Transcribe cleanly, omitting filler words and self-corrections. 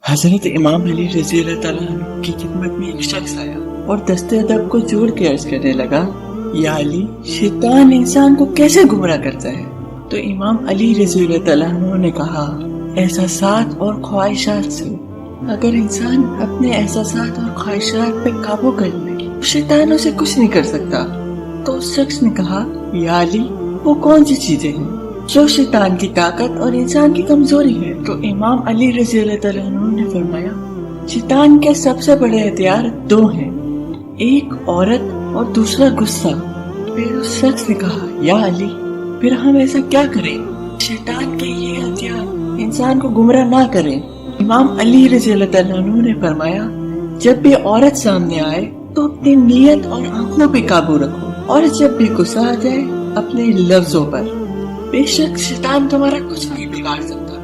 حضرت امام علی رضی اللہ تعالیٰ عنہ کی خدمت میں ایک شخص آیا اور دستے ادب کو جوڑ کے عرض کرنے لگا، یا علی، شیطان انسان کو کیسے گمراہ کرتا ہے؟ تو امام علی رضی اللہ تعالیٰ عنہ نے کہا، احساسات اور خواہشات سے۔ اگر انسان اپنے احساسات اور خواہشات پہ قابو کر لے تو شیطان اسے کچھ نہیں کر سکتا۔ تو اس شخص نے کہا، یا علی، وہ کون سی چیزیں ہیں جو شیطان کی طاقت اور انسان کی کمزوری ہے؟ تو امام علی رضی اللہ تعالیٰ عنہ نے فرمایا، شیطان کے سب سے بڑے ہتھیار دو ہیں، ایک عورت اور دوسرا غصہ۔ پھر اس شخص نے کہا، یا علی، پھر ہم ایسا کیا کریں شیطان کے یہ ہتھیار انسان کو گمراہ نہ کریں؟ امام علی رضی اللہ تعالیٰ عنہ نے فرمایا، جب بھی عورت سامنے آئے تو اپنی نیت اور آنکھوں پہ قابو رکھو، اور جب بھی غصہ آ جائے اپنے لفظوں پر۔ بے شک شیطان تمہارا کچھ نہیں بگاڑ سکتا۔